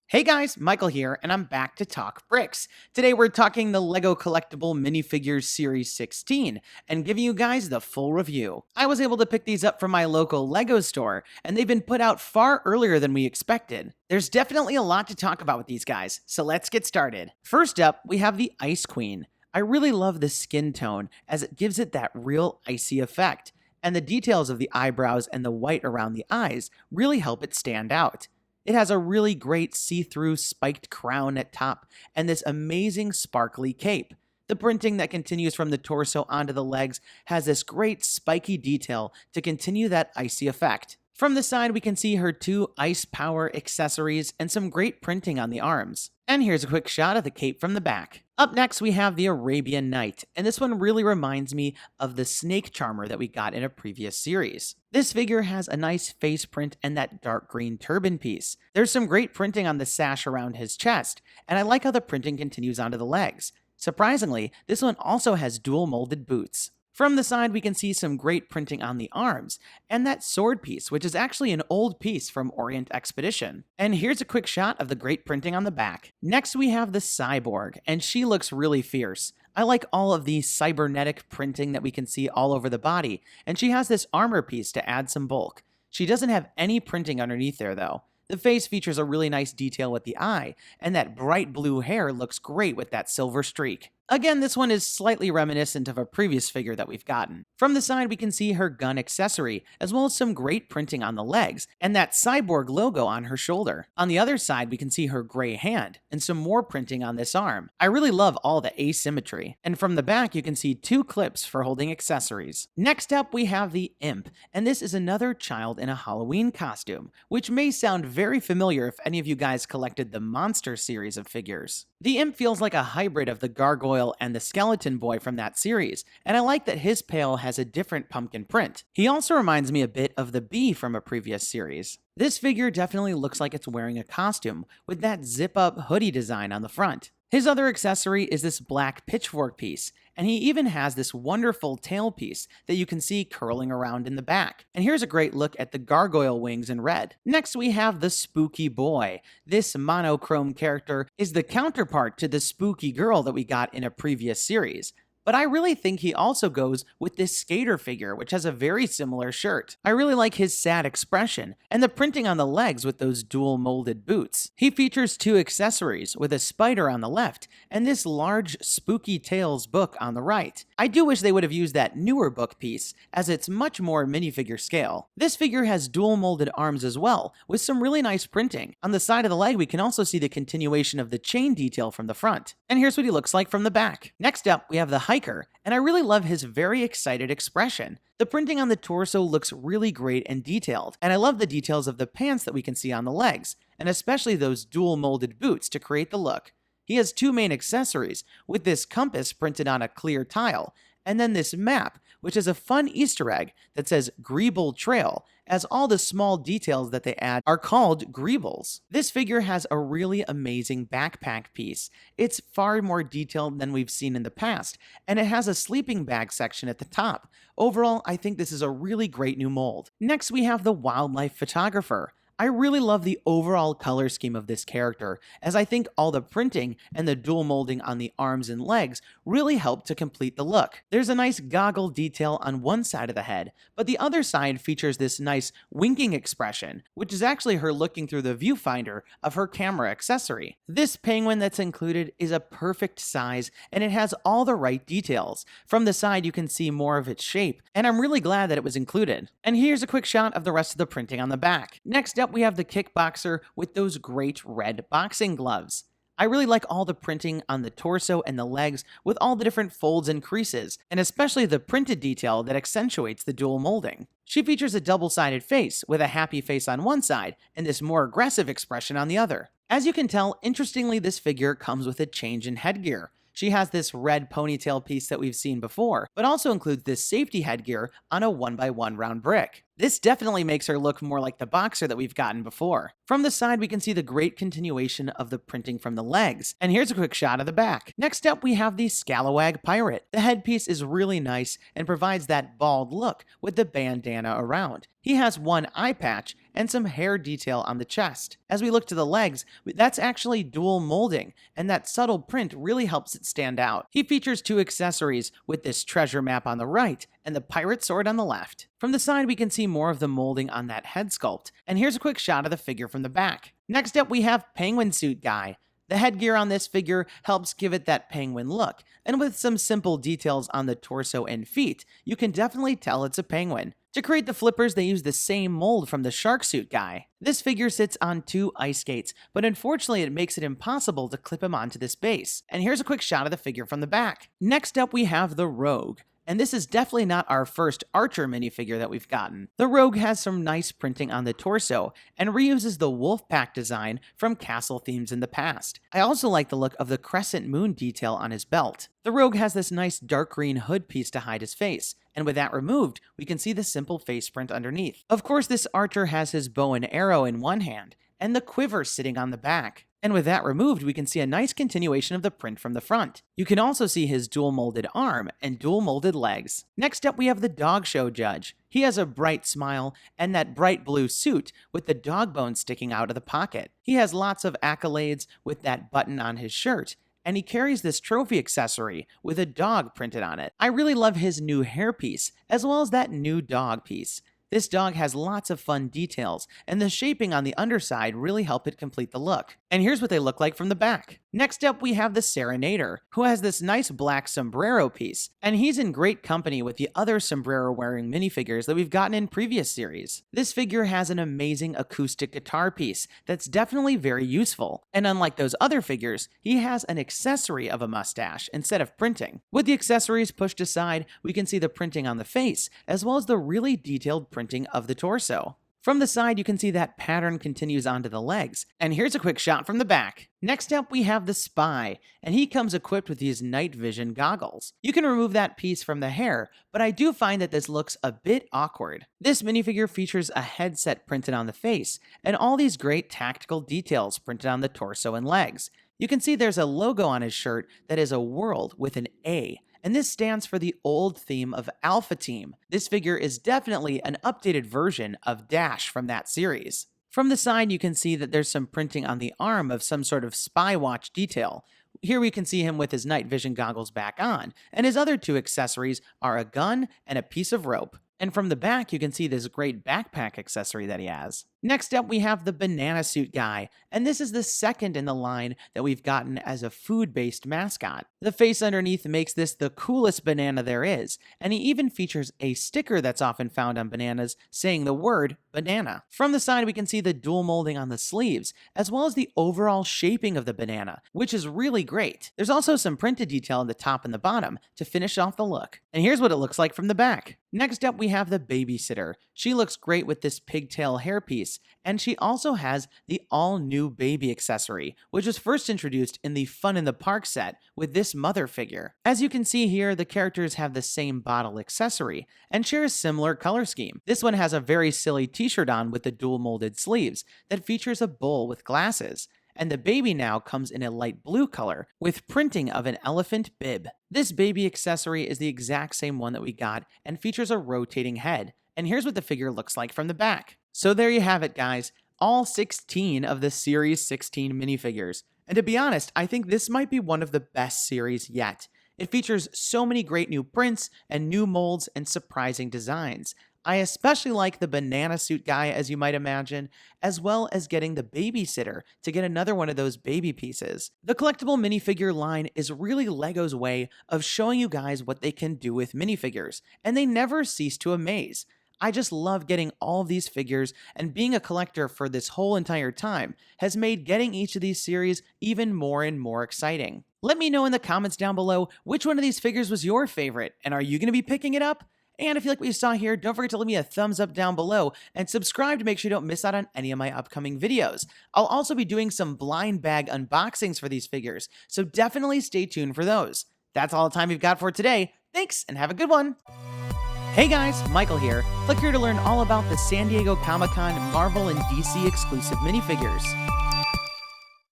Hey guys, Michael here, and I'm back to talk bricks. Today we're talking the LEGO Collectible Minifigures Series 16 and giving you guys the full review. I was able to pick these up from my local LEGO store, and they've been put out far earlier than we expected. There's definitely a lot to talk about with these guys, so let's get started. First up, we have the Ice Queen. I really love the skin tone as it gives it that real icy effect, and the details of the eyebrows and the white around the eyes really help it stand out. It has a really great see-through spiked crown at top and this amazing sparkly cape. The printing that continues from the torso onto the legs has this great spiky detail to continue that icy effect. From the side, we can see her two ice power accessories and some great printing on the arms. And here's a quick shot of the cape from the back. Up next, we have the Arabian Night, and this one really reminds me of the snake charmer that we got in a previous series. This figure has a nice face print and that dark green turban piece. There's some great printing on the sash around his chest, and I like how the printing continues onto the legs. Surprisingly, this one also has dual molded boots. From the side, we can see some great printing on the arms, and that sword piece, which is actually an old piece from Orient Expedition. And here's a quick shot of the great printing on the back. Next, we have the Cyborg, and she looks really fierce. I like all of the cybernetic printing that we can see all over the body, and she has this armor piece to add some bulk. She doesn't have any printing underneath there, though. The face features a really nice detail with the eye, and that bright blue hair looks great with that silver streak. Again, this one is slightly reminiscent of a previous figure that we've gotten. From the side, we can see her gun accessory, as well as some great printing on the legs, and that Cyborg logo on her shoulder. On the other side, we can see her gray hand, and some more printing on this arm. I really love all the asymmetry. And from the back, you can see two clips for holding accessories. Next up, we have the Imp, and this is another child in a Halloween costume, which may sound very familiar if any of you guys collected the Monster series of figures. The Imp feels like a hybrid of the Gargoyle and the Skeleton Boy from that series, and I like that his pail has a different pumpkin print. He also reminds me a bit of the Bee from a previous series. This figure definitely looks like it's wearing a costume, with that zip-up hoodie design on the front. His other accessory is this black pitchfork piece, and he even has this wonderful tail piece that you can see curling around in the back. And here's a great look at the gargoyle wings in red. Next, we have the Spooky Boy. This monochrome character is the counterpart to the Spooky Girl that we got in a previous series. But I really think he also goes with this skater figure, which has a very similar shirt. I really like his sad expression, and the printing on the legs with those dual molded boots. He features two accessories, with a spider on the left, and this large Spooky Tales book on the right. I do wish they would have used that newer book piece, as it's much more minifigure scale. This figure has dual molded arms as well, with some really nice printing. On the side of the leg, we can also see the continuation of the chain detail from the front. And here's what he looks like from the back. Next up, we have the Hiker, and I really love his very excited expression. The printing on the torso looks really great and detailed, and I love the details of the pants that we can see on the legs, and especially those dual molded boots to create the look. He has two main accessories, with this compass printed on a clear tile, and then this map, which is a fun Easter egg that says Greeble Trail, as all the small details that they add are called greebles. This figure has a really amazing backpack piece. It's far more detailed than we've seen in the past, and it has a sleeping bag section at the top. Overall, I think this is a really great new mold. Next, we have the Wildlife Photographer. I really love the overall color scheme of this character, as I think all the printing and the dual molding on the arms and legs really help to complete the look. There's a nice goggle detail on one side of the head, but the other side features this nice winking expression, which is actually her looking through the viewfinder of her camera accessory. This penguin that's included is a perfect size, and it has all the right details. From the side, you can see more of its shape, and I'm really glad that it was included. And here's a quick shot of the rest of the printing on the back. Next up, we have the Kickboxer with those great red boxing gloves. I really like all the printing on the torso and the legs with all the different folds and creases, and especially the printed detail that accentuates the dual molding. She features a double-sided face with a happy face on one side and this more aggressive expression on the other. As you can tell, interestingly, this figure comes with a change in headgear. She has this red ponytail piece that we've seen before, but also includes this safety headgear on a 1x1 round brick. This definitely makes her look more like the boxer that we've gotten before. From the side, we can see the great continuation of the printing from the legs, and here's a quick shot of the back. Next up, we have the Scalawag Pirate. The headpiece is really nice and provides that bald look with the bandana around. He has one eye patch and some hair detail on the chest. As we look to the legs, that's actually dual molding, and that subtle print really helps it stand out. He features two accessories with this treasure map on the right and the pirate sword on the left. From the side, we can see more of the molding on that head sculpt, and here's a quick shot of the figure from the back. Next up, we have Penguin Suit Guy. The headgear on this figure helps give it that penguin look, and with some simple details on the torso and feet, you can definitely tell it's a penguin. To create the flippers, they use the same mold from the Shark Suit Guy. This figure sits on two ice skates, but unfortunately it makes it impossible to clip him onto this base. And here's a quick shot of the figure from the back. Next up, we have the Rogue. And this is definitely not our first Archer minifigure that we've gotten. The Rogue has some nice printing on the torso and reuses the wolf pack design from castle themes in the past. I also like the look of the crescent moon detail on his belt. The Rogue has this nice dark green hood piece to hide his face, and with that removed, we can see the simple face print underneath. Of course, this Archer has his bow and arrow in one hand, and the quiver sitting on the back. And with that removed, we can see a nice continuation of the print from the front. You can also see his dual molded arm and dual molded legs. Next up, we have the Dog Show Judge. He has a bright smile and that bright blue suit with the dog bone sticking out of the pocket. He has lots of accolades with that button on his shirt, and he carries this trophy accessory with a dog printed on it. I really love his new hairpiece, as well as that new dog piece. This dog has lots of fun details, and the shaping on the underside really help it complete the look. And here's what they look like from the back. Next up, we have the Serenader, who has this nice black sombrero piece, and he's in great company with the other sombrero-wearing minifigures that we've gotten in previous series. This figure has an amazing acoustic guitar piece that's definitely very useful, and unlike those other figures, he has an accessory of a mustache instead of printing. With the accessories pushed aside, we can see the printing on the face, as well as the really detailed printing of the torso. From the side, you can see that pattern continues onto the legs, and here's a quick shot from the back. Next up, we have the Spy, and he comes equipped with these night vision goggles. You can remove that piece from the hair, but I do find that this looks a bit awkward. This minifigure features a headset printed on the face, and all these great tactical details printed on the torso and legs. You can see there's a logo on his shirt that is a world with an A, and this stands for the old theme of Alpha Team. This figure is definitely an updated version of Dash from that series. From the side, you can see that there's some printing on the arm of some sort of spy watch detail. Here we can see him with his night vision goggles back on, and his other two accessories are a gun and a piece of rope. And from the back, you can see this great backpack accessory that he has. Next up, we have the Banana Suit Guy, and this is the second in the line that we've gotten as a food-based mascot. The face underneath makes this the coolest banana there is, and he even features a sticker that's often found on bananas saying the word banana. From the side, we can see the dual molding on the sleeves, as well as the overall shaping of the banana, which is really great. There's also some printed detail on the top and the bottom to finish off the look. And here's what it looks like from the back. Next up, we have the Babysitter. She looks great with this pigtail hairpiece, and she also has the all-new baby accessory, which was first introduced in the Fun in the Park set with this mother figure. As you can see here, the characters have the same bottle accessory and share a similar color scheme. This one has a very silly t-shirt on with the dual molded sleeves that features a bowl with glasses. And the baby now comes in a light blue color with printing of an elephant bib. This baby accessory is the exact same one that we got and features a rotating head. And here's what the figure looks like from the back. So there you have it, guys. All 16 of the Series 16 minifigures. And to be honest, I think this might be one of the best series yet. It features so many great new prints and new molds and surprising designs. I especially like the Banana Suit Guy, as you might imagine, as well as getting the Babysitter to get another one of those baby pieces. The collectible minifigure line is really LEGO's way of showing you guys what they can do with minifigures, and they never cease to amaze. I just love getting all of these figures, and being a collector for this whole entire time has made getting each of these series even more and more exciting. Let me know in the comments down below which one of these figures was your favorite, and are you going to be picking it up? And if you like what you saw here, don't forget to leave me a thumbs up down below and subscribe to make sure you don't miss out on any of my upcoming videos. I'll also be doing some blind bag unboxings for these figures, so definitely stay tuned for those. That's all the time we've got for today. Thanks, and have a good one! Hey guys, Michael here. Click here to learn all about the San Diego Comic-Con Marvel and DC exclusive minifigures.